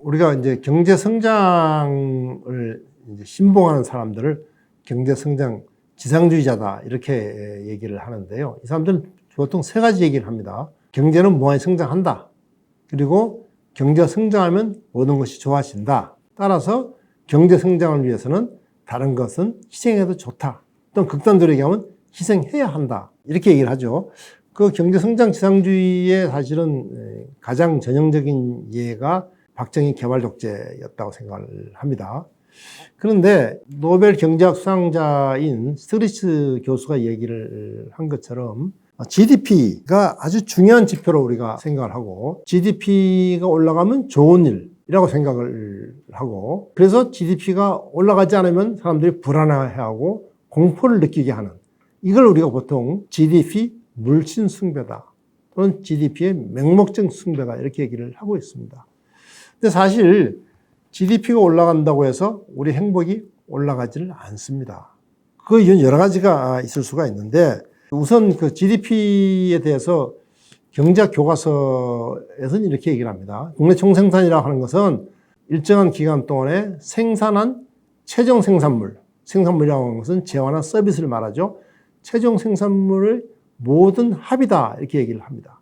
우리가 이제 경제 성장을 이제 신봉하는 사람들을 경제 성장 지상주의자다 이렇게 얘기를 하는데요. 이 사람들은 보통 세 가지 얘기를 합니다. 경제는 무한히 성장한다. 그리고 경제가 성장하면 모든 것이 좋아진다. 따라서 경제 성장을 위해서는 다른 것은 희생해도 좋다. 또는 극단적으로 얘기하면 희생해야 한다. 이렇게 얘기를 하죠. 그 경제 성장 지상주의의 사실은 가장 전형적인 예가 박정희 개발 독재였다고 생각을 합니다. 그런데 노벨 경제학 수상자인 스트리츠 교수가 얘기를 한 것처럼 GDP가 아주 중요한 지표로 우리가 생각을 하고 GDP가 올라가면 좋은 일이라고 생각을 하고 그래서 GDP가 올라가지 않으면 사람들이 불안해하고 공포를 느끼게 하는 이걸 우리가 보통 GDP 물씬 숭배다 또는 GDP의 맹목적 숭배다 이렇게 얘기를 하고 있습니다. 근데 사실 GDP가 올라간다고 해서 우리 행복이 올라가지를 않습니다. 그 이유는 여러 가지가 있을 수가 있는데 우선 그 GDP에 대해서 경제학 교과서에서는 이렇게 얘기를 합니다. 국내 총생산이라고 하는 것은 일정한 기간 동안에 생산한 최종 생산물이라고 하는 것은 재화나 서비스를 말하죠. 최종 생산물의 모든 합이다 이렇게 얘기를 합니다.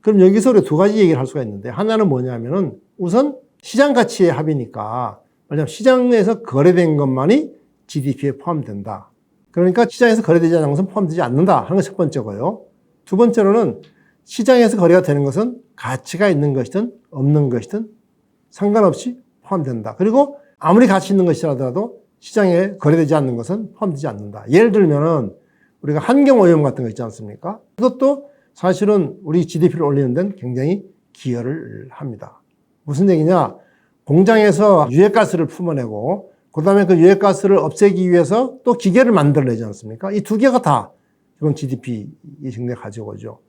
그럼 여기서 우리가 두 가지 얘기를 할 수가 있는데 하나는 뭐냐면은 우선 시장 가치의 합이니까 왜냐하면 시장에서 거래된 것만이 GDP에 포함된다. 그러니까 시장에서 거래되지 않는 것은 포함되지 않는다 하는 것이 첫 번째고요. 두 번째로는 시장에서 거래가 되는 것은 가치가 있는 것이든 없는 것이든 상관없이 포함된다. 그리고 아무리 가치 있는 것이라도 시장에 거래되지 않는 것은 포함되지 않는다. 예를 들면은 우리가 환경오염 같은 거 있지 않습니까? 이것도 사실은 우리 GDP를 올리는 데는 굉장히 기여를 합니다. 무슨 얘기냐? 공장에서 유해가스를 품어내고 그 다음에 그 유해가스를 없애기 위해서 또 기계를 만들어내지 않습니까? 이 두 개가 다 이건 GDP의 증대 가져오죠.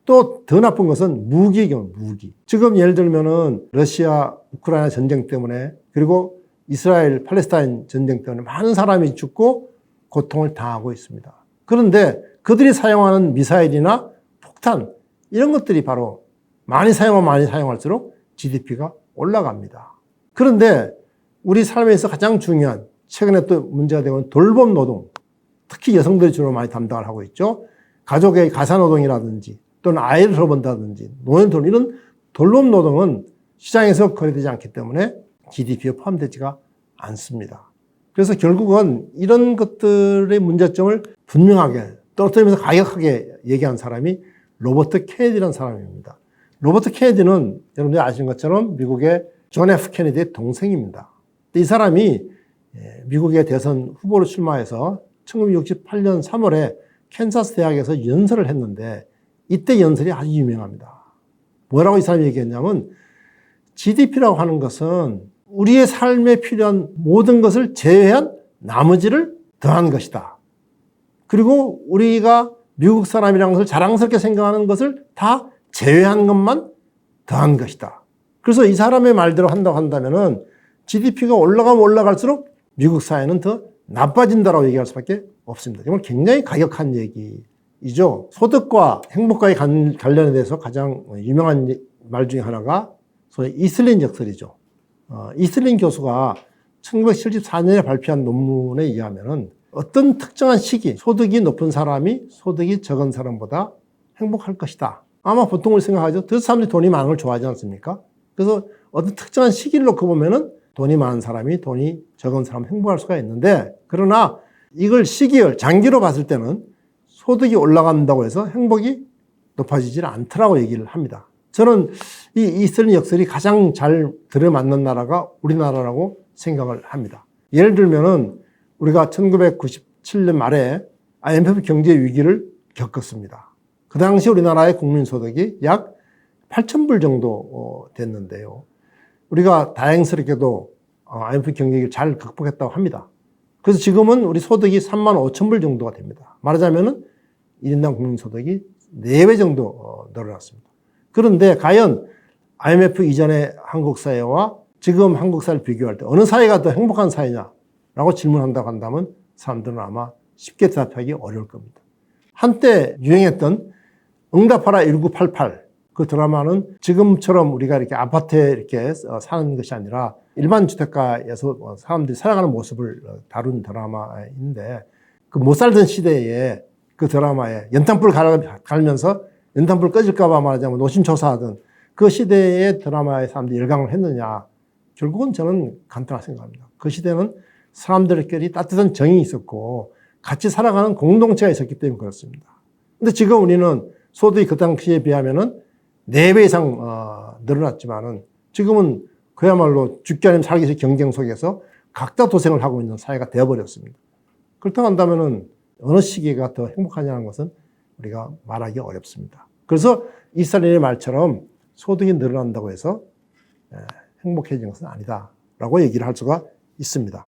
또 더 나쁜 것은 무기의 경우, 무기. 지금 예를 들면은 러시아, 우크라이나 전쟁 때문에 그리고 이스라엘, 팔레스타인 전쟁 때문에 많은 사람이 죽고 고통을 당하고 있습니다. 그런데 그들이 사용하는 미사일이나 폭탄 이런 것들이 바로 많이 사용할수록 GDP가 올라갑니다. 그런데 우리 삶에서 가장 중요한 최근에 또 문제가 되는 돌봄 노동, 특히 여성들이 주로 많이 담당을 하고 있죠. 가족의 가사노동이라든지 또는 아이를 돌본다든지 노인 돌봄 이런 돌봄 노동은 시장에서 거래되지 않기 때문에 GDP에 포함되지가 않습니다. 그래서 결국은 이런 것들의 문제점을 분명하게 떨어뜨리면서 가격하게 얘기한 사람이 로버트 케네디라는 사람입니다. 로버트 케네디는 여러분들이 아시는 것처럼 미국의 존 F 케네디의 동생입니다. 이 사람이 미국의 대선 후보로 출마해서 1968년 3월에 캔사스 대학에서 연설을 했는데 이때 연설이 아주 유명합니다. 뭐라고 이 사람이 얘기했냐면 GDP라고 하는 것은 우리의 삶에 필요한 모든 것을 제외한 나머지를 더한 것이다. 그리고 우리가 미국 사람이라는 것을 자랑스럽게 생각하는 것을 다 제외한 것만 더한 것이다. 그래서 이 사람의 말대로 한다고 한다면은 GDP가 올라가면 올라갈수록 미국 사회는 더 나빠진다라고 얘기할 수밖에 없습니다. 정말 굉장히 가격한 얘기이죠. 소득과 행복과의 관련에 대해서 가장 유명한 말 중에 하나가 소위 이슬린 역설이죠. 이슬린 교수가 1974년에 발표한 논문에 의하면은 어떤 특정한 시기, 소득이 높은 사람이 소득이 적은 사람보다 행복할 것이다. 아마 보통 우리 생각하죠. 그 사람들이 돈이 많은 걸 좋아하지 않습니까? 그래서 어떤 특정한 시기를 놓고 보면은 돈이 많은 사람이 돈이 적은 사람 행복할 수가 있는데 그러나 이걸 시기를 장기로 봤을 때는 소득이 올라간다고 해서 행복이 높아지질 않더라고 얘기를 합니다. 저는 이 이슬린 역설이 가장 잘 들어맞는 나라가 우리나라라고 생각을 합니다. 예를 들면은 우리가 1997년 말에 IMF 경제 위기를 겪었습니다. 그 당시 우리나라의 국민소득이 약 8,000불 정도 됐는데요. 우리가 다행스럽게도 IMF 경제위기를 잘 극복했다고 합니다. 그래서 지금은 우리 소득이 35,000불 정도가 됩니다. 말하자면은 1인당 국민소득이 4배 정도 늘어났습니다. 그런데 과연 IMF 이전의 한국 사회와 지금 한국 사회를 비교할 때 어느 사회가 더 행복한 사회냐라고 질문한다고 한다면 사람들은 아마 쉽게 대답하기 어려울 겁니다. 한때 유행했던 응답하라 1988 그 드라마는 지금처럼 우리가 이렇게 아파트에 이렇게 사는 것이 아니라 일반 주택가에서 사람들이 살아가는 모습을 다룬 드라마인데 그 못 살던 시대에 그 드라마에 연탄불 갈면서 연탄불 꺼질까봐 말하자면 노심초사하던 그 시대의 드라마에 사람들이 열광을 했느냐. 결국은 저는 간단하게 생각합니다. 그 시대는 사람들끼리 따뜻한 정이 있었고 같이 살아가는 공동체가 있었기 때문에 그렇습니다. 근데 지금 우리는 소득이 그 당시에 비하면은 4배 이상 늘어났지만은 지금은 그야말로 죽기 아니면 살기 위해서 경쟁 속에서 각자 도생을 하고 있는 사회가 되어버렸습니다. 그렇다고 한다면은 어느 시기가 더 행복하냐는 것은 우리가 말하기 어렵습니다. 그래서 이스라엘의 말처럼 소득이 늘어난다고 해서 행복해지는 것은 아니다라고 얘기를 할 수가 있습니다.